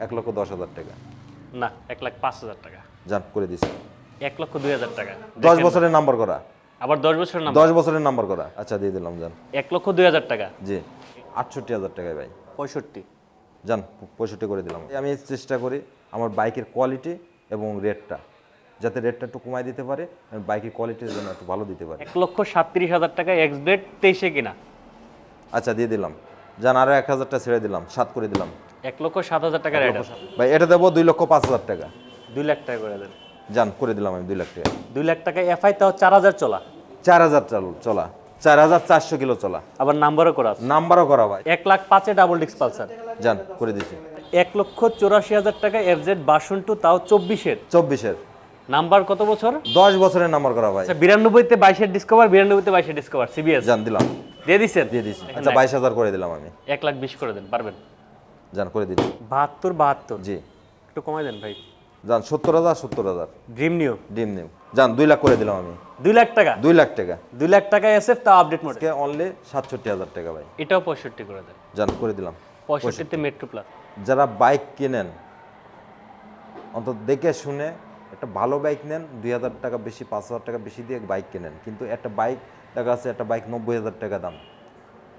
1,10,000 টাকা। না, 1,05,000 টাকা। যান করে দিছি। 1,02,000 টাকা। 10 বছরের নাম্বার করা। আবার 10 বছরের নাম। 10 বছরের নাম্বার করা। আচ্ছা দিয়ে দিলাম যান। 1,02,000 টাকা। জি 68,000 টাকায় ভাই। 65। যান 65 করে দিলাম। আমি চেষ্টা করি আমার বাইকের কোয়ালিটি এবং রেটটা, যাতে রেটটা একটু কমায় দিতে পারে, আমি বাইকের কোয়ালিটির জন্য একটু ভালো দিতে পারি। 1,37,000 টাকা এক্সব্লেড 23-এ কিনা। আচ্ছা দিয়ে দিলাম। যান আরো 1,000টা ছেড়ে দিলাম, 7 করে দিলাম। 1,07,000 টাকা রেট। ভাই এটা দেবো 2,05,000 টাকা। 2 লাখ টাকা করে দেন। যান করে দিলাম আমি 2 লাখ টাকা। 2 লাখ টাকা এফআই, তাও 4,000 চলা। 4,000 চলা, 4,400 কিলো চলা। আবার নাম্বারও করা আছে। নাম্বারও করা ভাই। 1,05,000 ডাবল ডিস্ক পালসার। যান করে দিছি। 1,84,000 টাকা এফজেড ভার্সন 2, তাও 24-এর। 24-এর। নাম্বার কত বছর? 10 বছরের নাম্বার করা ভাই। আচ্ছা 92-তে 22-এর ডিসকভার, 92-তে 22-এর ডিসকভার সিবিএস। যান দিলাম। দিয়ে দিছেন? দিয়ে দিছি। আচ্ছা 22,000 করে দিলাম আমি। 1,20,000 করে দেন, পারবেন? যান করে দিছি। 72। জি একটু কমাই দেন ভাই। যান 70,000 ড্রিম নিউ। ডিম নিউ। যান 2 লাখ করে দিলাম আমি। 2 লাখ টাকা। 2 লাখ টাকা। 2 লাখ টাকা এসএফ, তাও আপডেট মডেল। আজকে অনলি 67,000 টাকা ভাই। এটাও 65 করে দেন। যান করে দিলাম। 65-তে মেট্রো প্লাস। যারা বাইক কেনেন অন্তত দেখে শুনে একটা ভালো বাইক নেন, 2,000 টাকা বেশি 5,000 টাকা বেশি দিয়ে বাইক কেনেন, কিন্তু একটা বাইক দেখা যাচ্ছে একটা বাইক 90,000 টাকা দাম,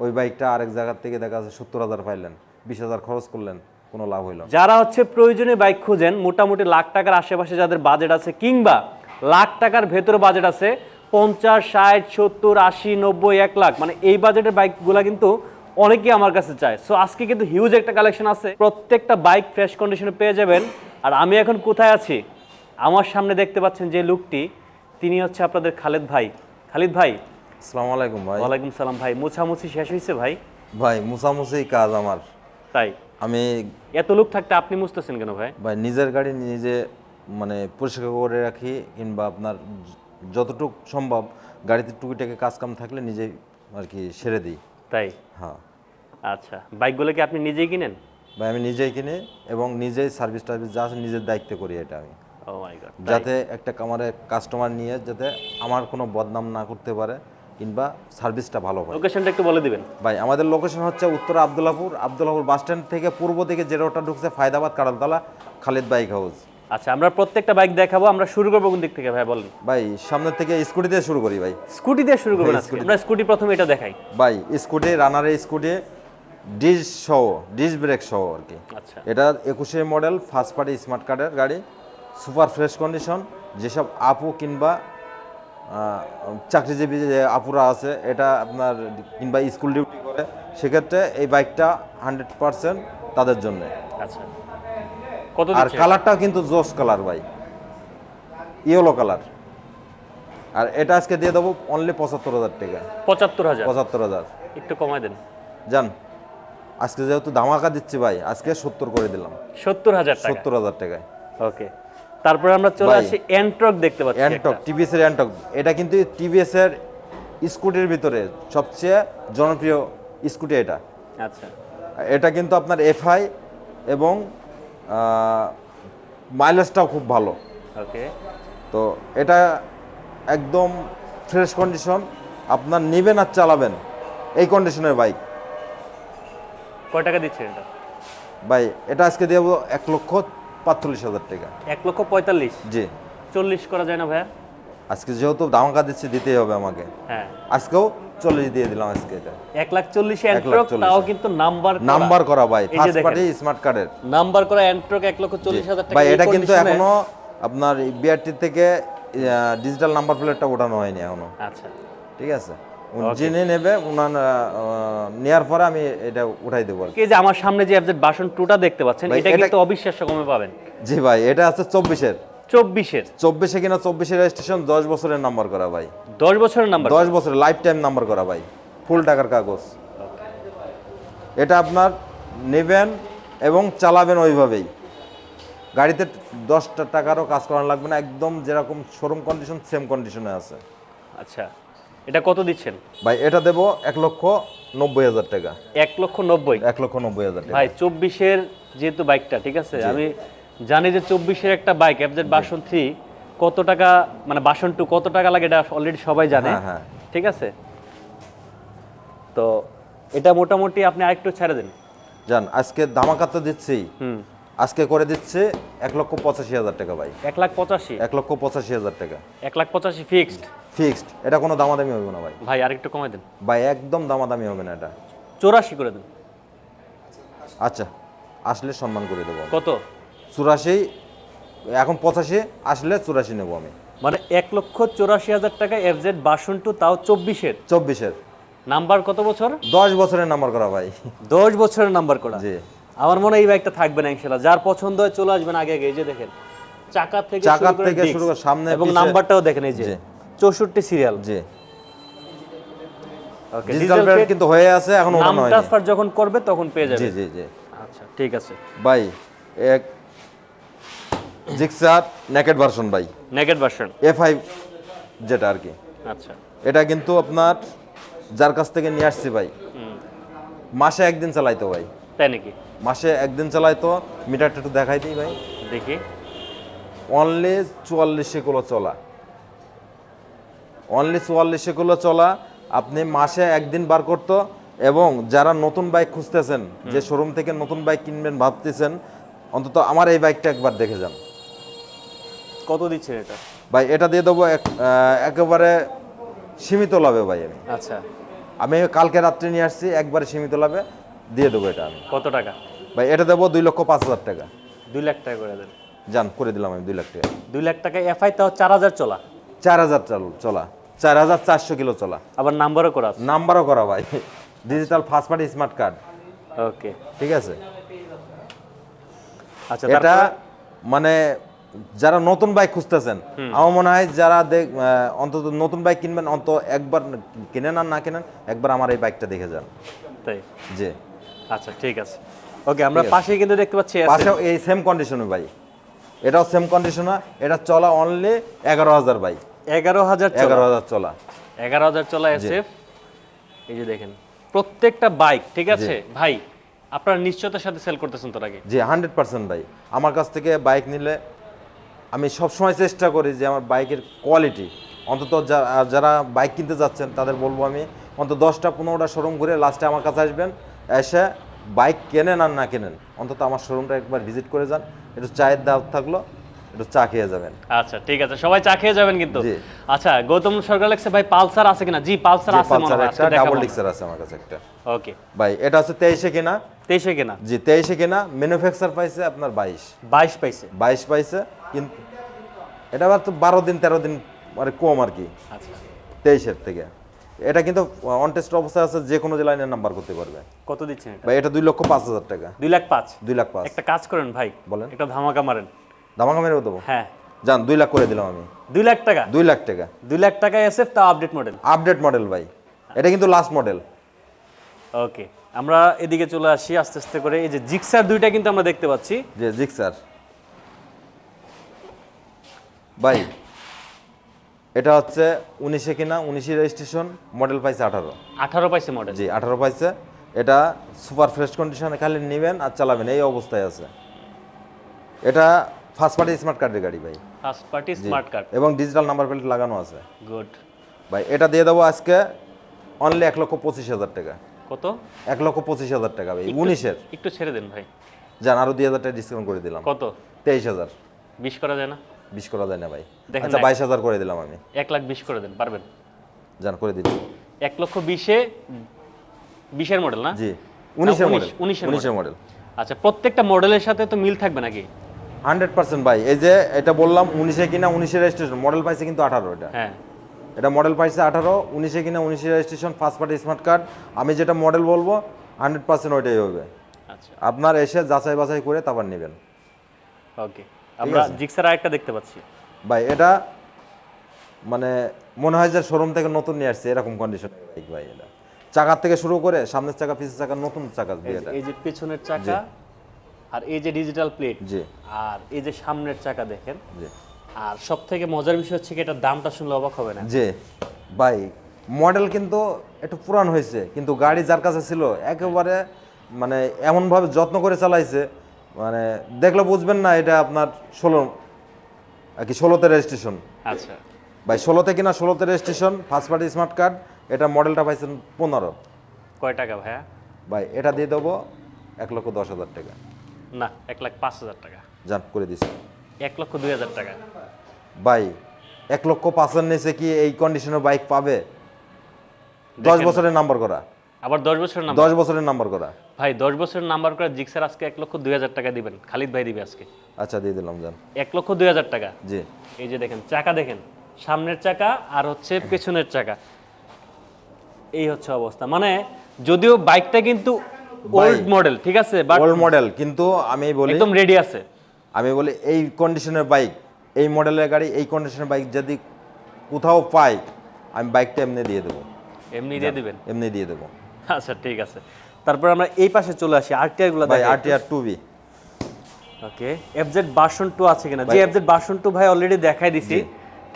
ওই বাইকটা আরেক জায়গার থেকে দেখা যাচ্ছে 70,000 পাইলেন, 20,000 খরচ করলেন, কোনো লাভ হইল না। যারা হচ্ছে প্রয়োজনীয় বাইক খুঁজেন, মোটামুটি লাখ টাকার আশেপাশে যাদের বাজেট আছে, কিংবা লাখ টাকার ভেতরে বাজেট আছে, 50, 60, 70, 80, 90, 1 লাখ, মানে এই বাজেটের বাইকগুলা কিন্তু অনেকেই আমার কাছে চায়। সো আজকে কিন্তু হিউজ একটা কালেকশন আছে, প্রত্যেকটা বাইক ফ্রেশ কন্ডিশনে পেয়ে যাবেন। আর আমি এখন কোথায় আছি? আমার সামনে দেখতে পাচ্ছেন যে লোকটি, তিনি হচ্ছে আপনাদের খালেদ ভাই। খালিদ ভাই, আসসালামু আলাইকুম ভাই। ওয়ালাইকুম সালাম ভাই। মোছামুছি শেষ হয়েছে ভাই? ভাই মুছামুছিই কাজ আমার। তাই? আমি এত লোক থাকতে আপনি মুছতেছেন কেন ভাই? ভাই নিজের গাড়ি নিজে মানে পরিষ্কার করে রাখি, কিংবা আপনার যতটুকু সম্ভব গাড়িতে টুকিটাকি কাজ কাম থাকলে নিজেই আর কি সেরে দিই। তাই? হ্যাঁ আচ্ছা, বাইকগুলো কি আপনি নিজেই কিনেন? ভাই আমি নিজেই কিনি এবং নিজেই সার্ভিস টার্ভিস যা আছে নিজের দায়িত্বে করি এটা আমি, ও মাই গড। যাতে একটা কাস্টমার নিয়ে যাতে আমার কোনো বদনাম না করতে পারে, কিংবা সার্ভিসটা ভালো হয়। লোকেশনটা একটু বলে দিবেন ভাই আমাদের লোকেশন হচ্ছে উত্তর আবদুল্লাপুর বাস স্ট্যান্ড থেকে পূর্ব দিকে যে রোডটা ঢুকছে ফায়দাবাদ কাড়ালতলা, খালিদ বাইক হাউস। আচ্ছা, আমরা প্রত্যেকটা বাইক দেখাবো। আমরা শুরু করবো কোন দিক থেকে ভাই বলেন? ভাই সামনের থেকে স্কুটি দিয়ে শুরু করি ভাই। স্কুটি দিয়ে শুরু করবেন আজকে? আমরা স্কুটি প্রথমে এটা দেখাই। ভাই স্কুটি রানারের স্কুটি ডিস ব্রেক সহ আর কি। আচ্ছা, এটা 21 মডেল, ফার্স্ট পার্টি স্মার্ট কার্ডের গাড়ি, সুপার ফ্রেশ কন্ডিশন। যেসব আপু কিংবা চাকরিজীবী যে আপুরা আছে, এটা আপনার কিংবা স্কুল ডিউটি করে, সেক্ষেত্রে এই বাইকটা 100% তাদের জন্য। আচ্ছা, কত আর দিচ্ছেন? কালারটাও কিন্তু জোস কালার ভাই, ইয়েলো কালার। আর এটা আজকে দিয়ে দেবো অনলি 75,000 টাকা। 75,000? 75,000 একটু কমাই দেন। জান আজকে যেহেতু ধামাকা দিচ্ছি ভাই, আজকে 70 করে দিলাম। 70,000 টাকা? 70,000 টাকায়। ওকে, তারপরে আমরা চলে ভাই, আসি এন্ট্রক দেখতে পাচ্ছি। অ্যান্টক, টিভিএস এর অ্যান্টক। এটা কিন্তু টিভিএস এর স্কুটির ভিতরে সবচেয়ে জনপ্রিয় স্কুটি এটা। আচ্ছা, এটা কিন্তু আপনার এফআই এবং মাইলেজটাও খুব ভালো। ওকে। তো এটা একদম ফ্রেশ কন্ডিশন, আপনার নেবেন আর চালাবেন এই কন্ডিশনের বাইক। কয় টাকা দিচ্ছেন এটা? ভাই এটা আজকে দেবো 1,45,000 টাকা। 1,45,000? জি। 40 করা যায় না ভাইয়া? আজকে যেহেতু ধামাকা দিচ্ছি, দিতেই হবে আমাকে। হ্যাঁ, আজকেও 40 দিয়ে দিলাম আজকে। এটা 1,40,000 এন্ট্রক, 1,40,000 তাও কিন্তু নাম্বার করা ভাই, এই যে ফার্স্ট দেখেন। পার্টি স্মার্ট কার্ডের নাম্বার করা এন্ট্রক 1,40,000 টাকা। ভাই। এই এটা কিন্তু condition-এ- এখনো আপনার বিআরটি থেকে ডিজিটাল নাম্বার প্লেটটা ওঠানো হয়নি এখনো। আচ্ছা, ঠিক আছে, যিনি নেবে উনার নেওয়ার পরে আমি এটা উঠাই দেবো আর কি। এই যে আমার সামনে যে এফজেড ভার্সন 2টা দেখতে পাচ্ছেন, ভাই, এটা এটা- কিন্তু অবিশ্বাস্য কমে পাবেন। জি ভাই, এটা আছে 24-এর। 24-এর? 24-এ কিনা 24-এর রেজিস্ট্রেশন, 10 বছরের নাম্বার করা ভাই। 10 বছরের নাম্বার? 10 বছরের লাইফ টাইম নাম্বার করা ভাই, ফুল টাকার কাগজ। এটা আপনার নেবেন এবং চালাবেন ওইভাবেই, গাড়িতে 10 টাকারও কাজ করানো লাগবে না, একদম যেরকম শোরুম কন্ডিশন সেম কন্ডিশনে আছে। আচ্ছা, এটা কত দিচ্ছেন ভাই এটা দেবো 1,90,000 টাকা। 1,90,000? 1,90,000 টাকা ভাই 24-এর যেহেতু বাইকটা, ঠিক আছে, আমি জানি যে 24-এর একটা বাইক এফজেড ভার্সন 3 কত টাকা, মানে ভার্সন 2 কত টাকা লাগে, এটা অলরেডি সবাই জানে। হ্যাঁ, হ্যাঁ। ঠিক আছে, তো এটা মোটামুটি আপনি আরেকটু ছেড়ে দেন। জান আজকে ধামাকা তো দিচ্ছি, আজকে করে দিচ্ছে 1,85,000 টাকা ভাই। 1,85,000 1,85,000 টাকা 1,85,000 ফিক্সড। ফিক্সড, এটা কোনো দামাদামি হবে না ভাই। ভাই আরেকটু কমাই দেন ভাই একদম দামাদামি হবে না এটা। 84 করে দেন। আচ্ছা, আসলে সম্মান করে দেবো আমি। কত? 84, এখন 85, আসলে 84 নেবো আমি। মানে 1,84,000 টাকা FZ ভার্সন 2, তাও 24-এর। 24-এর নাম্বার কত বছর? 10 বছরের নাম্বার করা ভাই। 10 বছরের নাম্বার করা। জি। আমার মনে হয় এই বাইকটা থাকবে না ইনশাআল্লাহ। যার পছন্দ হয় চলে আসবেন আগে আগে। এই যে দেখেন চাকা থেকে শুরু করে সামনে এবং পিছে। নাম্বারটাও দেখেন এই যে জি। 64 সিরিয়াল। জি। ওকে, ডিজিটাল প্লেট কিন্তু হয়ে আছে, এখন নাম ওঠানো হয়নি। ট্রান্সফার যখন করবে তখন পেয়ে যাবে। জি জি জি। আচ্ছা ঠিক আছে ভাই এক জিক্সার নেকেড ভার্সন ভাই, নেগেট ভার্সন। A5 যেটা আর কি। আচ্ছা এটা কিন্তু আপনার যার কাছ থেকে নিয়ে আসছি ভাই, মাসে একদিন চালাইতো ভাই। তাই নাকি? মাসে একদিন চালাইতো। মিটারটা একটু দেখাই দিই ভাই। দেখি। অনলি 44 কিলো চলা, অনলি 44 কিলো চলা। আপনি মাসে একদিন বার করতো। এবং যারা নতুন বাইক খুঁজতেছেন, যে শোরুম থেকে নতুন বাইক কিনবেন ভাবতেছেন, অন্তত আমার এই বাইকটা একবার দেখে যান। কত দিচ্ছেন এটা? ভাই এটা দিয়ে দেবো একেবারে সীমিত লাভে ভাই। আচ্ছা আমি কালকে রাত্রে নিয়ে আসছি, একবারে সীমিত লাভে দিয়ে দেবো এটা আমি। কত টাকা? ভাই এটা দেবো 2,05,000 টাকা। 2 লাখ টাকা করে দেন। জান করে দিলাম আমি 2 লাখ টাকা। 2 লাখ টাকা FI, তাও 4000 চলা। 4000 চলা, 4400 কিলো চলা। আবার নাম্বারও করা আছে। নাম্বারও করা ভাই, digital first party smart card. Okay ঠিক আছে। আচ্ছা এটা তারপর মানে যারা নতুন বাইক খুঁজতেছেন, আমার মনে হয় যারা অন্তত নতুন বাইক কিনবেন, অন্তত একবার কিনেন আর না কিনেন, একবার আমার এই বাইকটা দেখে যান। তাই? জি। আচ্ছা ঠিক আছে। ওকে, আমরা পাশে কিন্তু দেখতে পাচ্ছি পাশেও এই সেম কন্ডিশনে ভাই, এটাও সেম কন্ডিশনে। এটা চলা অনলি 11,000 ভাই। 11,000 চলা। 11,000 চলা। 11,000 চলা SF। এই যে দেখেন প্রত্যেকটা বাইক, ঠিক আছে ভাই, আপনারা নিশ্চয়তার সাথে সেল করতেছেন তোর আগে। জি 100% ভাই। আমার কাছ থেকে বাইক নিলে আমি সবসময় চেষ্টা করি যে আমার বাইকের কোয়ালিটি, অন্তত যারা বাইক কিনতে যাচ্ছেন তাদের বলবো আমি, অন্তত 10টা 15টা শোরুম ঘুরে লাস্টে আমার কাছে আসবেন। এসে বাইক কেনেন আর না কেনেন, অন্তত আমার শোরুমটা একবার ভিজিট করে যান। একটু চায়ের দাওয়াত থাকলো, একটু চা খেয়ে যাবেন। আচ্ছা ঠিক আছে, সবাই চা খেয়ে যাবেন কিন্তু। জি। আচ্ছা, গৌতম সরকার লেখছে ভাই পালসার আছে কিনা? জি পালসার আছে মনে হয়, একটা ডাবল ডিক্সার আছে আমার কাছে একটা। ওকে ভাই এটা হচ্ছে 23-এ কেনা। 23-এ কেনা? জি 23-এ কেনা। ম্যানুফ্যাকচার পাইছে আপনার 22 পাইছে। 22 পাইছে, কিন্তু এটা আবার তো 12 দিন 13 দিন মানে কম আর কি আচ্ছা 23-এর থেকে। এটা কিন্তু অন টেস্ট অবস্থায় আছে, যে কোনো লাইনের নাম্বার করতে পারবে। কত দিচ্ছেন এটা? ভাই এটা 2,05,000 টাকা। 2,05,000? 2,05,000। একটা কাজ করেন ভাই, বলেন। একটা ধামাকা মারেন। দামাকা মেরে দেবো? হ্যাঁ যান 2 লাখ করে দিলাম আমি। 2 লাখ টাকা? 2 লাখ টাকা। 2 লাখ টাকা SF, তাও আপডেট মডেল। আপডেট মডেল ভাই, এটা কিন্তু লাস্ট মডেল। ওকে, আমরা এদিকে চলে আসি আস্তে আস্তে করে। এই যে জিক্সার দুইটা কিন্তু আমরা দেখতে পাচ্ছি। যে জিক্সার ভাই, এটা হচ্ছে 19-এ কিনা, 19-এর রেজিস্ট্রেশন, মডেল পাইছে 18। 18 পাইছে মডেল? জি 18 পাইছে। এটা সুপার ফ্রেশ কন্ডিশনে, খালি নেবেন আর চালাবেন এই অবস্থায় আছে। এটা ফার্স্ট পার্টি স্মার্ট কার্ডের গাড়ি ভাই। ফার্স্ট পার্টি জি। Smart card. এবং ডিজিটাল নাম্বার প্লেট লাগানো আছে গুড। ভাই। এটা দিয়ে দেবো আজকে অনলি 1,25,000 টাকা। কত? 1,25,000 টাকা ভাই, 19-এর। একটু ছেড়ে দেন ভাই। যান আরো 2,000 টাকা ডিসকাউন্ট করে দিলাম। কত? 23,000। 20 করা যায় না? 20 করা যায় না ভাই। দেখেন আচ্ছা না। 22,000 করে দিলাম আমি। 1,20,000 করে দেন, পারবেন? যান করে দিলাম। 1,20,000-এ 20-এর মডেল না? জি 19-এর মডেল। 19-এর মডেল। আচ্ছা, প্রত্যেকটা মডেলের সাথে তো মিল থাকবে নাকি? 100% ভাই। এই যে এটা বললাম 19-এ কিনা, 19-এর রেজিস্ট্রেশন, মডেল পাইছে কিন্তু 18। এটা হ্যাঁ, এটা মডেল পাইছে 18, 19-এ কিনা, 19-এর registration, first party smart card. আমি যেটা মডেল বলবো 100% ওইটাই হবে। আচ্ছা আপনার এসে যাচাই বাছাই করে তারপর নেবেন। ওকে, আমরা আছে। জিক্সার আরেকটা দেখতে পাচ্ছি ভাই এটা মানে মনে হয় যে শোরুম থেকে নতুন নিয়ে আসছে এরকম কন্ডিশন ভাই। এটা চাকার থেকে শুরু করে সামনের চাকা পিছের চাকা নতুন চাকা দিয়ে এটা। এই যে পেছনের চাকা, আর এই যে ডিজিটাল প্লেট, জি আর এই যে সামনের চাকা দেখেন। জি আর সব থেকে মজার বিষয় হচ্ছে কি, এটার দামটা শুনলে অবাক হবে না? জি ভাই, মডেল কিন্তু একটু পুরান হয়েছে, কিন্তু গাড়ি যার কাছে ছিল একেবারে মানে এমনভাবে যত্ন করে চালাইছে, মানে দেখলে বুঝবেন না এটা আপনার 16 আর কি 16তে রেজিস্ট্রেশন। আচ্ছা ভাই 16তে কিনা, 16তে registration, first party smart card. এটা মডেলটা পাইছেন 15। কয় টাকা ভাইয়া? ভাই এটা দিয়ে দেবো 1,10,000 টাকা। না 1,05,000 টাকা। যান করে দিছি। 1,02,000 টাকা। ভাই 1,05,000 নিচে কি এই কন্ডিশনের বাইক পাবে? 10 দেখেন বছরের নাম্বার করা, আবার 10 বছরের নাম্বার। 10 বছরের নাম্বার করা। ভাই 10 বছরের নাম্বার করে জিক্সার আজকে 1,02,000 টাকা দিবেন, খালিদ ভাই দিবে আজকে। আচ্ছা দিয়ে দিলাম যান। 1,02,000 টাকা। জি এই যে দেখেন চাকা, দেখেন সামনের চাকা আর হচ্ছে পেছনের চাকা, এই হচ্ছে অবস্থা। মানে যদিও বাইকটা কিন্তু ওল্ড মডেল, ঠিক আছে, বাট ওল্ড মডেল, কিন্তু আমি বলি একদম রেডি আছে। এই কন্ডিশনের বাইক, এই মডেলের গাড়ি, এই কন্ডিশনের বাইক যদি কোথাও পাই, আমি বাইকটা এমনি দিয়ে দেবো। এমনি দিয়ে দিবেন? এমনি দিয়ে দেবো। আচ্ছা ঠিক আছে। তারপর আমরা এই পাশে চলে আসি, আরটিআর গুলো ভাই দেখাই। RTR 2B। ওকে, এফজেড ভার্সন 2 আছে কিনা? যে এফজেড ভার্সন 2 ভাই অলরেডি দেখাই দিছি,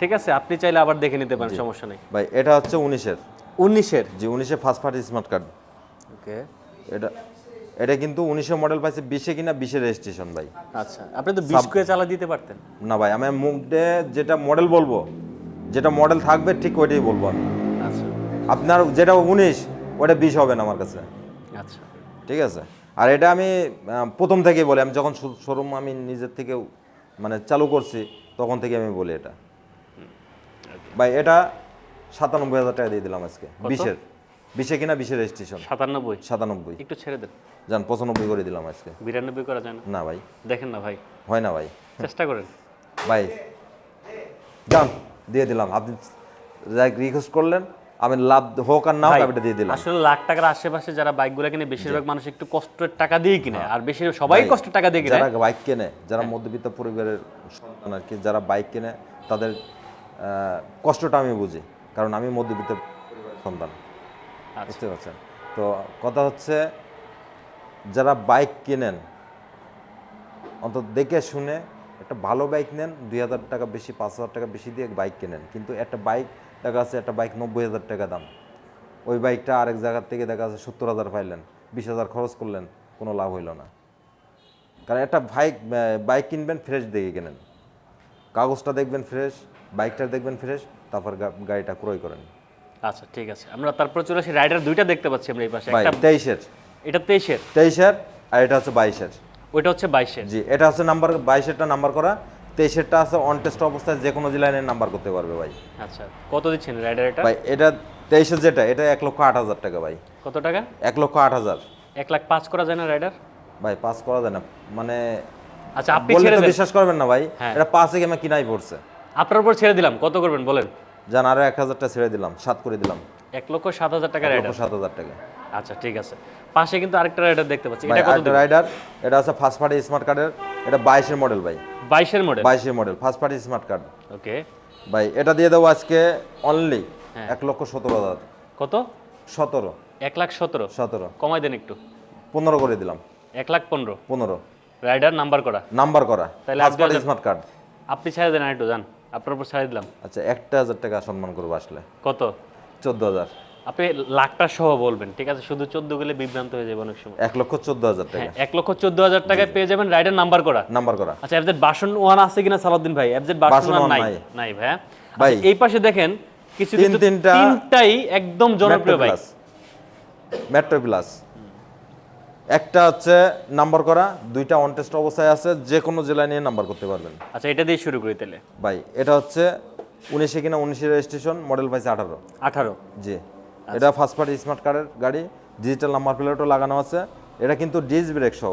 ঠিক আছে, আপনি চাইলে আবার দেখে নিতে পারেন, সমস্যা নেই। ভাই এটা হচ্ছে 19-এর। 19-এর? জি 19-এ ফার্স্ট পার্টি স্মার্ট কার্ড। ওকে, এটা কিন্তু 19-এর মডেল পাইছে, 20-এ কিনা 20-এর রেজিস্ট্রেশন ভাই। আচ্ছা, আপনি তো 20 করে চালা দিতে পারতেন। না ভাই, আমি মুখে যেটা মডেল বলবো, যেটা মডেল থাকবে ঠিক ওইটাই বলবো আমি। আচ্ছা আপনার যেটা 19 ওটা 20 হবে না আমার কাছে, আচ্ছা ঠিক আছে। আর এটা আমি প্রথম থেকেই বলি, আমি যখন শোরুম আমি নিজের থেকে মানে চালু করছি তখন থেকে আমি বলি এটা। ভাই এটা 97,000 টাকা দিয়ে দিলাম আজকে। 20-এ কিনা 20-এর রেজিস্ট্রেশন। 97 একটু ছেড়ে দেন। যান 95 করে দিলাম আজকে। 92 করা যায় না? না ভাই, দেখেন না ভাই, হয় না ভাই। চেষ্টা করেন ভাই যান দিয়ে দিলাম। আপনি রিকোয়েস্ট করলেন, আমি লাভ হোক আর না হোক আমি এটা দিয়ে দিলাম। আসলে লাখ টাকার আশেপাশে যারা বাইকগুলো কিনে বেশিরভাগ মানুষ একটু কষ্টের টাকা দিয়ে কিনে, আর বেশি সবাই ভাই, কষ্টের টাকা দিয়ে কিনে। যারা বাইক কেনে, যারা মধ্যবিত্ত পরিবারের সন্তান আর কি, যারা বাইক কেনে তাদের কষ্টটা আমি বুঝি, কারণ আমি মধ্যবিত্ত পরিবারের সন্তান। বুঝতে পারছেন তো? কথা হচ্ছে যারা বাইক কেনেন অন্তত দেখে শুনে একটা ভালো বাইক নেন। 2,000 টাকা বেশি, 5,000 টাকা বেশি দিয়ে বাইক কেনেন, কিন্তু একটা বাইক দেখা যাচ্ছে একটা বাইক 90,000 টাকা দাম, ওই বাইকটা আরেক জায়গার থেকে দেখা যাচ্ছে 70,000 পাইলেন, 20,000 খরচ করলেন, কোনো লাভ হইল না। কারণ একটা বাইক কিনবেন ফ্রেশ দেখে কেনেন, কাগজটা দেখবেন ফ্রেশ, বাইকটা দেখবেন ফ্রেশ, তারপর গাড়িটা ক্রয় করেন। আচ্ছা ঠিক আছে, আমরা তারপর চলে আসি। রাইডার দুইটা দেখতে পাচ্ছি আমরা এই পাশে, ভাই একটা 23-এর, এটা 23-এর, 23-এর, আর এটা হচ্ছে 22-এর। ওইটা হচ্ছে 22-এর। জি এটা হচ্ছে নাম্বার, 22-এরটা নাম্বার করা, 23-এরটা আছে অন টেস্ট অবস্থায় যে কোনো জেলায় নাম্বার করতে পারবে ভাই। আচ্ছা, কত দিচ্ছেন রাইডার এটা? ভাই এটা 23-এর যেটা, এটা 1,08,000 টাকা ভাই। কত টাকা? 1,08,000। 1,05,000 করা যায় না রাইডার? ভাই 5 করা যায় না, মানে আচ্ছা আপনি বললে ছেড়ে তো দেন, বিশ্বাস করবেন না ভাই। হ্যাঁ। এটা 5-এ গেমে কিনাই পড়ছে। আপনার উপর ছেড়ে দিলাম, কত করবেন বলেন? জান আরো 1,000 ছেড়ে দিলাম, 7 করে দিলাম। 1,07,000 টাকা রাইডার। 1,07,000 টাকা। আচ্ছা ঠিক আছে, পাশে কিন্তু আরেকটা রাইডার দেখতে পাচ্ছি, ভাই এটা কত আরেকটা রাইডার, এটা আছে ফার্স্ট পার্টি স্মার্ট কার্ডের, এটা 22-এর মডেল ভাই। 22-এর মডেল? 22-এর model first party smart card. Okay ভাই এটা দিয়ে দেবো আজকে অনলি হ্যাঁ। 1,17,000। কত? 17। 1,17,000 17। কমাই দেন একটু। 15 করে দিলাম। 1,15,000 15 রাইডার নাম্বার করা, নাম্বার করা, তাহলে ফার্স্ট পার্টি 8,000 স্মার্ট কার্ড। আপনি ছেড়ে দেন একটু, যান আপনার উপর ছেড়ে দিলাম। আচ্ছা 1,000 টাকা সম্মান করবো আসলে। কত? 14,000। আপনি লাখটা সহ বলবেন, ঠিক আছে? শুধু 14 গেলে বিভ্রান্ত হয়ে যাবে অনেক সময়। 1,14,000 টাকা 1,14,000 টাকায় পেয়ে যাবেন রাইডার নাম্বার করা। নাম্বার করা। আচ্ছা এফজেড ভার্সন 1 আছে কিনা সালাউদ্দিন ভাই? এফজেড ভার্সন 1 নাই? নাই ভাই। ভাই এই পাশে দেখেন কিছু কিন্তু তিনটা তিনটাই একদম জনপ্রিয় বাইক। মেট্রো প্লাস, একটা হচ্ছে নাম্বার করা, দুইটা অন টেস্ট অবস্থায় আছে, যে কোনো জেলায় নিয়ে নাম্বার করতে পারবেন। আচ্ছা এটা দিয়ে শুরু করি তাহলে। ভাই এটা হচ্ছে 19-এ কিনা 19-এর রেজিস্ট্রেশন, মডেল পাইছে 18। জি এটা ফার্স্ট পার্টি স্মার্ট কার্ডের গাড়ি, ডিজিটাল নাম্বার প্লেটও লাগানো আছে। এটা কিন্তু ডিস ব্রেক সহ।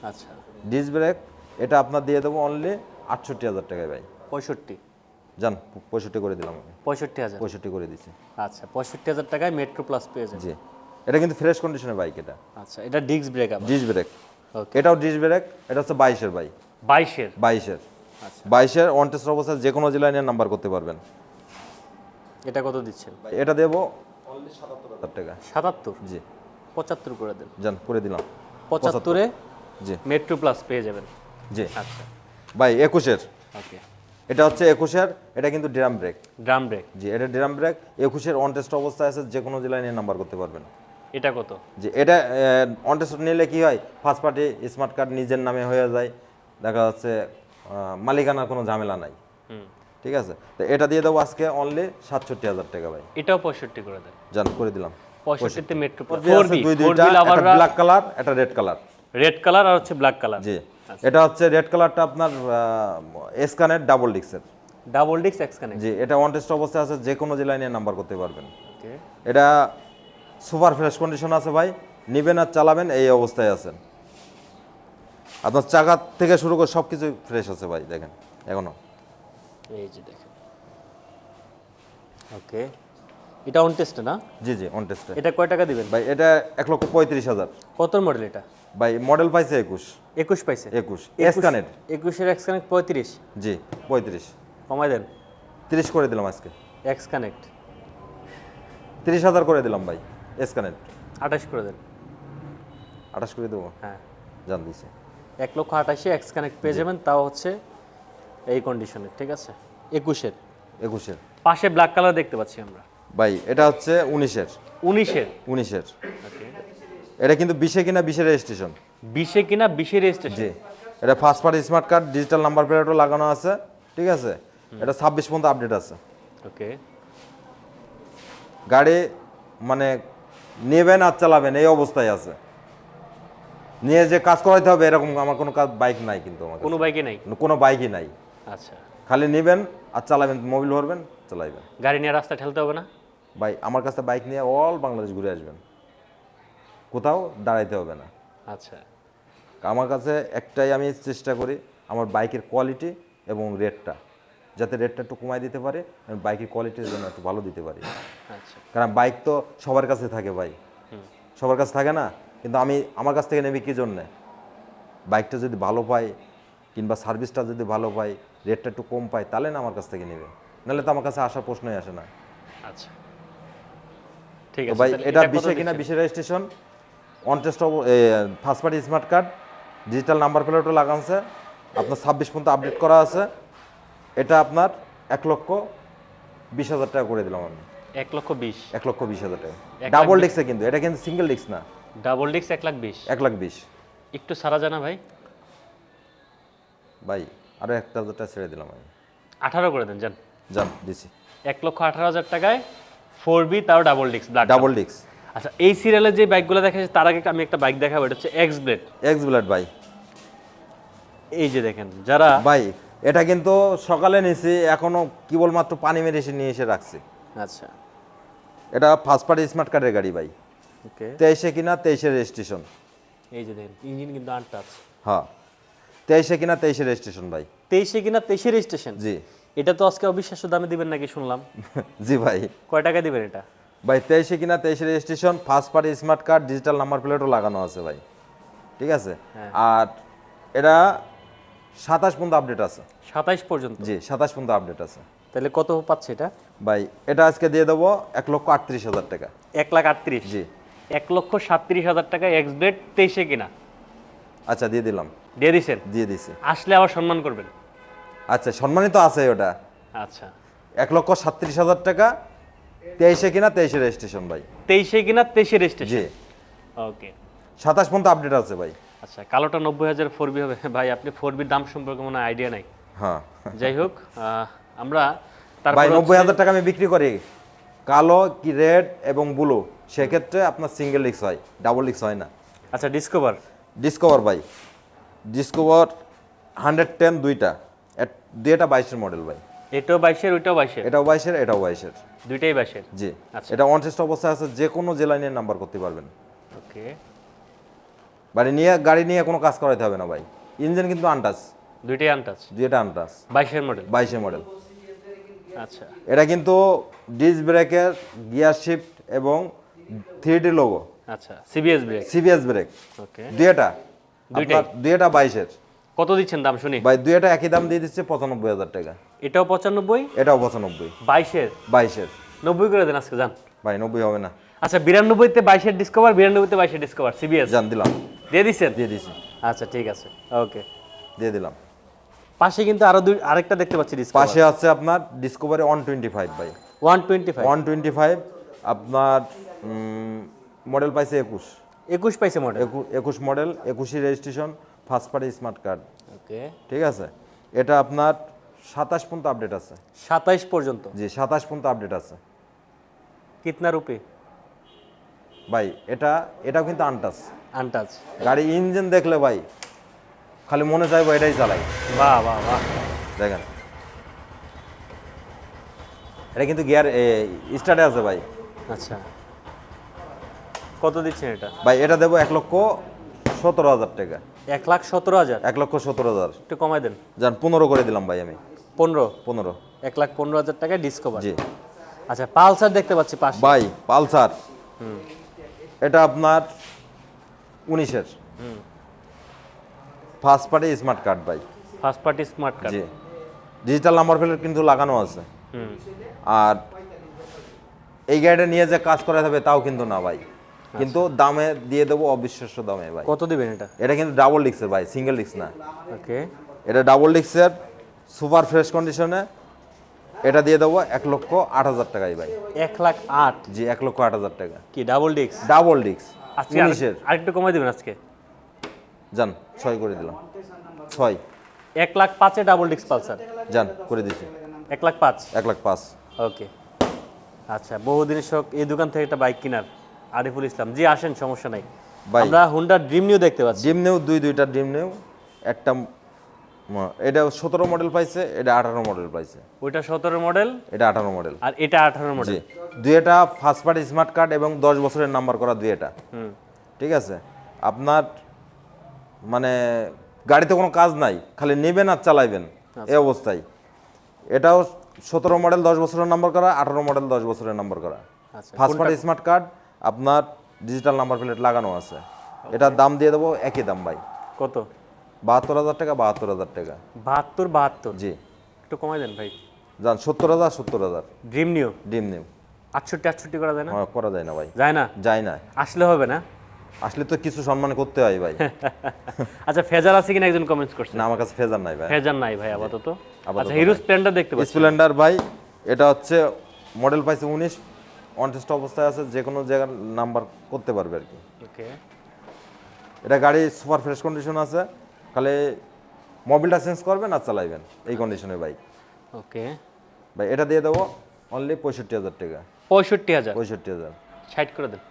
আচ্ছা ডিস ব্রেক, এটা আপনার দিয়ে দেবো অনলি 68,000 টাকায় ভাই। 65 জান 65 করে দিলাম আমি। 65,000? 65 করে দিচ্ছি। আচ্ছা 65,000 টাকায় মেট্রো প্লাস পেয়ে যাবেন। জি এটা কিন্তু ফ্রেশ কন্ডিশনের বাইক। এটা আচ্ছা এটা ডিস্ক ব্রেক আবার? Disc brake. ওকে, এটাও ডিস ব্রেক। এটা হচ্ছে 22-এর ভাই। 22-এর? 22-এর। আচ্ছা 22-এর অন টেস্ট অবস্থায় যে কোনো জেলায় নিয়ে নাম্বার করতে পারবেন। এটা কত দিচ্ছেন? এটা দেবো অনলি 77,000 টাকা। 77? জি 75 করে দেন। জান করে দিলাম। 75-এ জি মেট্রো প্লাস পেয়ে যাবেন। জি আচ্ছা ভাই 21-এর। ওকে, এটা হচ্ছে 21-এর, এটা কিন্তু ড্রাম ব্রেক। Drum brake? জি এটা ড্রাম ব্রেক। 21-এর অন টেস্ট অবস্থায় আছে, যে কোনো জেলায় নিয়ে নাম্বার করতে পারবেন। এটা কত? জি এটা অন টেস্ট নিলে কি হয়, ফার্স্ট পার্টি স্মার্ট কার্ড নিজের নামে হয়ে যায়, দেখা যাচ্ছে মালিকানার কোনো ঝামেলা নাই। ঠিক আছে, তো এটা দিয়ে দেবো আজকে অনলি 67,000 টাকা ভাই। এটাও 65 করে দেন। জান করে দিলাম। 65-তে মেট্রো প্লাস। দুইটা, একটা ব্ল্যাক কালার, একটা রেড কালার। রেড কালার আর হচ্ছে ব্ল্যাক কালার। জি, এটা হচ্ছে রেড কালারটা আপনার এসকানের ডাবল ডিক্সের। Double disc X connect. জি, এটা অন টেস্ট অবস্থায় আছে, যে কোনো জেলায় নিয়ে নাম্বার করতে পারবেন। ওকে, এটা সুপার ফ্রেশ কন্ডিশন আছে ভাই, নিবেন আর চালাবেন এই অবস্থায় আছেন। আপনার চাকা থেকে শুরু করে সব কিছু ফ্রেশ আছে ভাই, দেখেন এখনো। এই যে দেখেন। ওকে, এটা অন টেস্ট না? জি জি, অন টেস্টে। এটা কয় টাকা দিবেন? ভাই এটা 1,35,000। কত মডেল এটা? ভাই মডেল পাইছে 21। 21 পাইছে? 21 এসকানের। 21 এর এক্স কানেক্ট 35। জি 35। কমাই দেন। 30 করে দিলাম আজকে। এক্স কানেক্ট 30,000 করে দিলাম ভাই। এসকানের 28 করে দেন। 28 করে দেবো, হ্যাঁ, জান দিছে। 1,28,000 এক্স কানেক্ট পেয়ে যাবেন, তাও হচ্ছে এই কন্ডিশনে, ঠিক আছে? 21 এর 21-এর। পাশে ব্ল্যাক কালার দেখতে পাচ্ছি আমরা। ভাই এটা হচ্ছে 19-এর। 19 এর 19-এর। ওকে, এটা কিন্তু 20-এ কিনা 20-এর রেজিস্ট্রেশন। 20 এ কিনা 20 এর রেজিস্ট্রেশন। জি, এটা first party smart card, digital number প্লেটও লাগানো আছে, ঠিক আছে? এটা 26 পর্যন্ত আপডেট আছে। ওকে, গাড়ি মানে নেবেন আর চালাবেন এই অবস্থায় আছে। নিয়ে যে কাজ করাইতে হবে এরকম আমার কোনো বাইক নাই, কিন্তু আমার কোনো বাইকে নাই? কোনো বাইকই নাই। আচ্ছা, খালি নেবেন আর চালাবেন, মোবিল ভরবেন, চালাইবেন। গাড়ি নিয়ে রাস্তা ঠেলতে হবে না? ভাই আমার কাছে বাইক নিয়ে অল বাংলাদেশ ঘুরে আসবেন, কোথাও দাঁড়াইতে হবে না। আচ্ছা, আমার কাছে একটাই আমি চেষ্টা করি, আমার বাইকের কোয়ালিটি এবং রেটটা, যাতে রেটটা একটু কমাই দিতে পারে, আমি বাইকের কোয়ালিটির জন্য একটু ভালো দিতে পারি। আচ্ছা, কারণ বাইক তো সবার কাছে থাকে ভাই, সবার কাছে থাকে না, কিন্তু আমি আমার কাছ থেকে নেবি কী জন্যে? বাইকটা যদি ভালো পাই কিংবা সার্ভিসটা যদি ভালো পাই, রেটটা একটু কম পাই, তাহলে না আমার কাছ থেকে নেবে, নাহলে তো আমার কাছে আসার প্রশ্নই আসে না। আচ্ছা, ঠিক তো আছে। ভাই তাহলে এটা কত 20-এ কিনা দিচ্ছেন? 20-এর registration, on test first party smart card, digital number প্লেটও লাগানছে, আপনার 26 পর্যন্ত আপডেট করা আছে। এটা আপনার 1,20,000 টাকা করে দিলাম আমি। 1,20,000 1,20,000 টাকা 1,20,000 ডাবল ডিক্সে, কিন্তু এটা কিন্তু সিঙ্গেল ডিক্স না। ডাবল ডিস্ক 1,20,000 1,20,000 একটু সারা জানা ভাই। ভাই আরও 1,000 টাকা ছেড়ে দিলাম আমি। 18 করে দেন, যান। যান দিছি। 1,18,000 টাকায় 4B, তাও ডাবল ডিস্ক ব্ল্যাক। ডাবল ডিক্স। আচ্ছা, এই সিরিয়ালের যে বাইকগুলো দেখা যাচ্ছে, তার আগে আমি একটা বাইক দেখাবো, এটা হচ্ছে এক্স ব্লেড। এক্স ব্লেড ভাই। এই যে দেখেন, যারা ভাই এটা কিন্তু সকালে নিছি, এখনো কেবলমাত্র পানি মেরে এসে নিয়ে এসে রাখছি। আচ্ছা, এটা ফার্স্ট পার্টি স্মার্ট কার্ডের গাড়ি ভাই, ওকে, 23-এ কিনা 23-এর রেজিস্ট্রেশন। এই যে দেখেন, ইঞ্জিন কিন্তু আনটাচ। হ্যাঁ, 23-এ কিনা 23-এর রেজিস্ট্রেশন ভাই। 23-এ কিনা 23-এর রেজিস্ট্রেশন। জি এটা তো আজকে অবিশ্বাস্য দামে দিবেন নাকি শুনলাম? জি ভাই। কয় টাকা দিবেন এটা? ভাই 23-এ কিনা 23-এর registration, first party smart card, digital number প্লেটও লাগানো আছে ভাই, ঠিক আছে? হ্যাঁ। আর এটা 27 পর্যন্ত আপডেট আছে। 27 পর্যন্ত? জি 27 পর্যন্ত আপডেট আছে। তাহলে কত পাচ্ছে এটা? ভাই এটা আজকে দিয়ে দেবো 1,38,000 টাকা। 1,38,000? জি। 1,37,000 টাকা এক্স ব্লেড 23-এ কিনা। আচ্ছা দিয়ে দিলাম, দিয়ে দিছেন? দিয়ে দিছি। আসলে আবার সম্মান করবেন। আচ্ছা সম্মানিত আছে ওটা। আচ্ছা, 1,37,000 টাকা, 23-এ কিনা 23-এর রেজিস্ট্রেশন ভাই। 23-এ কিনা 23-এর জি রেজিস্ট্রেশন। ওকে, 27 পর্যন্ত আপডেট আছে ভাই। আচ্ছা, কালোটা 90,000 4B হবে ভাই। আপনি 4Bর দাম সম্পর্কে মনে আইডিয়া নাই। হ্যাঁ যাই হোক, আমরা ভাই তারপর 90,000 টাকা আমি বিক্রি করি, কালো কি রেড এবং ব্লু, সেক্ষেত্রে আপনার সিঙ্গেল ডিস্ক হয়, ডাবল ডিস্ক হয় না। আচ্ছা, ডিসকভার। ডিসকভার ভাই, ডিসকভার 110 দুইটা, দুইটা 22-এর মডেল ভাই। এটাও 22-এর, ওইটাও 22-এর? এটাও 22-এর, এটাও 22-এর। দুইটাই 22-এর? জি আচ্ছা। এটা অন টেস্ট অবস্থায় আছে, যে কোনো জেলায় নিয়ে নাম্বার করতে পারবেন। ওকে, গাড়ি নিয়ে কোনো কাজ করাইতে হবে না ভাই। ইঞ্জিন কিন্তু আনটাচ, দুইটাই আনটাচ? দুইটা আনটাচ। 22-এর মডেল? 22-এর মডেল। আচ্ছা, এটা কিন্তু ডিস্ক ব্রেকের, গিয়ার শিফট এবং 3D লোগো, আচ্ছা, সিবিএস ব্রেক? সিবিএস ব্রেক, ওকে, দুইটা। দুইটাই? দুইটা 22-এর কত দিচ্ছেন দাম শুনি? ভাই। দুইটা একই দাম দিয়ে দিচ্ছে 95,000 টাকা। এটাও 95? এটাও 95। 22-এর? 22-এর 90 করে দেন আজকে, যান। ভাই 90 হবে না। আচ্ছা, 92-তে 22-এর ডিসকভার, 92-তে 22-এর ডিসকভার সিবিএস জান দিলাম, দিয়ে দিচ্ছেন? দিয়ে দিছি, আচ্ছা, ঠিক আছে, ওকে। দিয়ে দিলাম। পাশে কিন্তু আরেকটা দেখতে পাচ্ছি ডিসকভার। পাশে আছে আপনার ডিসকভারি 125 ভাই। 125? 125 আপনার মডেল পাইছে 21। 21 পাইছে model? 21 model, 21 registration, first party smart card, okay, ঠিক আছে? এটা আপনার 27 পর্যন্ত আপডেট আছে। 27 পর্যন্ত? জি 27 পর্যন্ত আপডেট আছে। কিতনা রুপি? ভাই এটাও কিন্তু আনটাচ। আনটাচ। গাড়ি ইঞ্জিন দেখলে ভাই খালি মনে চাইবো এটাই চালাই। বাহ বাহ বাহ। দেখেন এটা কিন্তু গিয়ার স্টার্টে আছে ভাই। আচ্ছা, কত দিচ্ছেন এটা? ভাই এটা দেবো 1,17,000 টাকা। 1,17,000? 1,17,000 একটু কমাই দেন। যান 15 করে দিলাম ভাই আমি। 15? 15। 1,15,000 টাকায় ডিসকভার। জি আচ্ছা, পালসার দেখতে পাচ্ছি পাশে। ভাই পালসার, এটা আপনার 19-এর ফার্স্ট পার্টি স্মার্ট কার্ড ভাই। First party smart card. জি ডিজিটাল নাম্বার প্লেট কিন্তু লাগানো আছে। আর এই গাড়িটা নিয়ে যে কাজ করা যাবে তাও কিন্তু না ভাই, কিন্তু দামে দিয়ে দেবো অবিশ্বাস্য দামে ভাই। কত দিবেন এটা? এটা কিন্তু ডাবল ডিস্কের ভাই, সিঙ্গেল ডিস্ক না। ওকে, এটা ডাবল ডিস্কের সুপার ফ্রেশ কন্ডিশনে। এটা দিয়ে দেবো 1,08,000 টাকায় ভাই। 1,08,000? জি 1,08,000 টাকা। কি ডাবল ডিস্ক? ডাবল ডিস্ক আজকে 19-এর। আরেকটু কমাই দিবেন আজকে। যান 6 করে দিলাম। 6 1,05,000 ডাবল ডিস্ক পালসার। যান করে দিছি 1,05,000? 1,05,000। ওকে। আচ্ছা, বহুদিনের শখ এই দোকান থেকে একটা বাইক কেনার। আরিফুল ইসলাম জি, আসেন, সমস্যা নাই। ভাই আমরা হুন্ডা ড্রিম নিউ দেখতে পাচ্ছি। ডিম নেও দুইটা ডিম নেও। একটা এটা 17 মডেল পাইছে, এটা 18 মডেল পাইছে। ওইটা 17 মডেল এটা 18 মডেল। আর এটা 18 মডেল। জি দুইটা ফার্স্ট পার্টি স্মার্ট কার্ড এবং 10 বছরের নাম্বার করা দুইটা। ঠিক আছে, আপনার মানে গাড়িতে কোনো কাজ নাই, খালি নেবেন আর চালাইবেন এই অবস্থায়। এটাও 17 মডেল 10 বছরের নাম্বার করা, 18 মডেল 10 বছরের নাম্বার করা। আচ্ছা, ফার্স্ট পার্টি স্মার্ট কার্ড, আপনার ডিজিটাল নাম্বার প্লেট লাগানো আছে। এটার দাম দিয়ে দেবো একই দাম ভাই। কত? 72,000 টাকা। 72,000 টাকা। 72? জি একটু কমাই দেন ভাই। যান 70,000। 70,000 ড্রিম নিউ ডিম নিউ। 68 করা যায় না? হ্যাঁ করা যায় না ভাই, যায় না? যায় না। আসলে হবে না? আসলে তো কিছু সম্মান করতে হয় ভাই। আচ্ছা, ফেজার আছে কিনা একজন কমেন্টস করছে। না আমার কাছে ফেজার নাই ভাই। ফেজার নাই ভাই আপাতত। আপাতত আচ্ছা, হিরো স্প্লেন্ডার দেখতে পাচ্ছি। স্প্লেন্ডার ভাই এটা হচ্ছে মডেল পাইছে 19, অন টেস্ট অবস্থায় আছে, যে কোনো জায়গার নাম্বার করতে পারবে আর কি। ওকে। এটা গাড়ি সুপার ফ্রেশ কন্ডিশন আছে, খালি মোবিলটা চেঞ্জ করবেন আর চালাইবেন এই কন্ডিশনে বাইক। ওকে ভাই এটা দিয়ে দেবো অনলি 65,000 টাকা। 65,000? 65,000 60 করে দেন।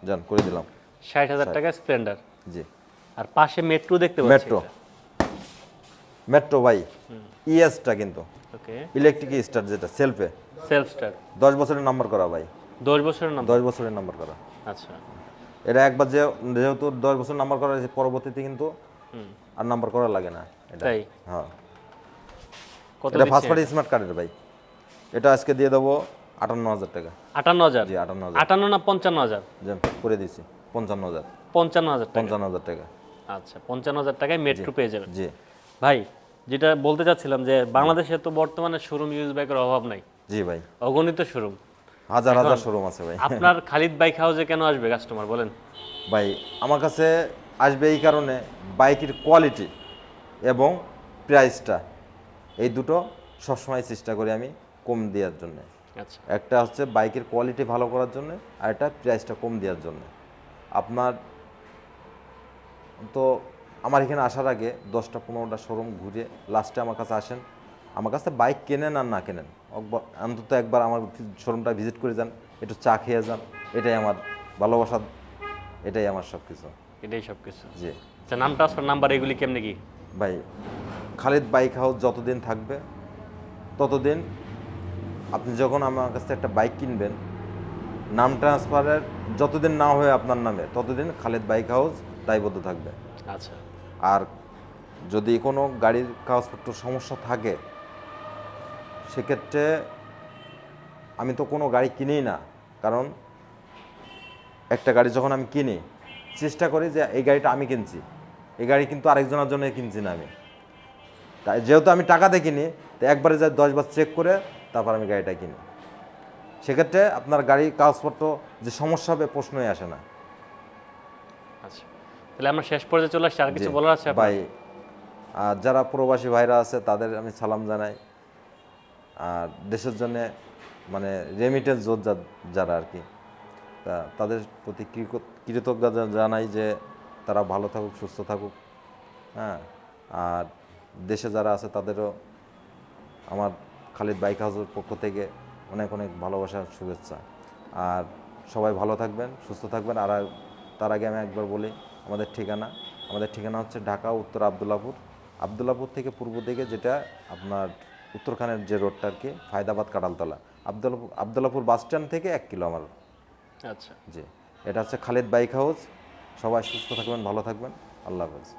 যান করে দিলাম। 60,000 টাকা স্প্লেন্ডার। জি আর পাশে মেট্রো দেখতে পাচ্ছি। মেট্রো, মেট্রো ভাই ইএসটা কিন্তু ওকে। ইলেকট্রিক স্টার্ট, যেটা সেলফে সেলফ স্টার্ট। 10 বছরের নাম্বার করা ভাই। 10 বছরের নাম? 10 বছরের নাম্বার করা। আচ্ছা। এটা একবার যেহেতু 10 বছর নাম্বার করা হয়েছে, পরবর্তীতে কিন্তু আর নাম্বার করা লাগে না এটা। তাই? হ্যাঁ। কত এটা ফার্স্ট পার্টি স্মার্ট কার্ডের ভাই। এটা আজকে দিয়ে দেবো 58,000 টাকা। 58,000? জি 58,000। 58 না 55,000? যান করে দিছি 55,000। 55,000 টাকা। 55,000 টাকা। আচ্ছা, 55,000 টাকায় মেট্রো পেয়ে যাবেন। জি ভাই, যেটা বলতে চাচ্ছিলাম যে বাংলাদেশে তো বর্তমানে শোরুম ইউজ বাইকের অভাব নাই, জি ভাই অগণিত শোরুম। হাজার হাজার শোরুম আছে ভাই। আপনার খালিদ বাইক হাউসে কেন আসবে কাস্টমার বলেন? ভাই আমার কাছে আসবে এই কারণে, বাইকের কোয়ালিটি এবং প্রাইসটা, এই দুটো সবসময় চেষ্টা করি আমি কম দেওয়ার জন্য। আচ্ছা। একটা হচ্ছে বাইকের কোয়ালিটি ভালো করার জন্য, আর একটা প্রাইসটা কম দেওয়ার জন্য। আপনার তো আমার এখানে আসার আগে 10টা-15টা শোরুম ঘুরে লাস্টে আমার কাছে আসেন, আমার কাছে বাইক কেনেন আর না কেনেন, অন্তত একবার আমার শোরুমটা ভিজিট করে যান, একটু চা খেয়ে যান। এটাই আমার ভালোবাসা, এটাই আমার সব কিছু। এটাই সব কিছু। জি আচ্ছা, নাম ট্রান্সফার নাম্বার এগুলি কেমনে কি? ভাই খালিদ বাইক হাউস যতদিন থাকবে ততদিন আপনি যখন আমার কাছ থেকে একটা বাইক কিনবেন, নাম ট্রান্সফারের যতদিন না হয়ে আপনার নামে, ততদিন খালিদ বাইক হাউস দায়বদ্ধ থাকবে। আচ্ছা। আর যদি কোনো গাড়ির কাগজপত্র সমস্যা থাকে, সেক্ষেত্রে আমি তো কোনো গাড়ি কিনিই না, কারণ একটা গাড়ি যখন আমি কিনি চেষ্টা করি যে এই গাড়িটা আমি কিনছি, এই গাড়ি কিন্তু আরেকজনের জন্য কিনছি না আমি। তাই যেহেতু আমি টাকাতে কিনি, তো একবারে যাই 10 বার চেক করে তারপর আমি গাড়িটা কিনি। সেক্ষেত্রে আপনার গাড়ির কাগজপত্র যে সমস্যা হবে প্রশ্নই আসে না। আচ্ছা, তাহলে আমরা শেষ পর্যায়ে চলে আসছি। আর কিছু বলার আছে আপনার? ভাই আর যারা প্রবাসী ভাইরা আছে তাদের আমি সালাম জানাই, আর দেশের জন্য মানে রেমিটেন্স যোদ্ধা যারা আর কি, তা তাদের প্রতি কৃতজ্ঞতা জানাই যে তারা ভালো থাকুক, সুস্থ থাকুক। হ্যাঁ, আর দেশে যারা আছে তাদেরও আমার খালিদ বাইক হাউসের পক্ষ থেকে অনেক অনেক ভালোবাসার শুভেচ্ছা। আর সবাই ভালো থাকবেন, সুস্থ থাকবেন। আর তার আগে আমি একবার বলি আমাদের ঠিকানা হচ্ছে ঢাকা উত্তর আবদুল্লাপুর থেকে পূর্ব দিকে, যেটা আপনার উত্তরখানের যে রোডটা আর কি, ফায়দাবাদ কাঁঠালতলা, আবদুল্লাপুর বাস স্ট্যান্ড থেকে 1 কিলো আমার। আচ্ছা। জি, এটা হচ্ছে খালিদ বাইক হাউস। সবাই সুস্থ থাকবেন, ভালো থাকবেন। আল্লাহ হাফেজ।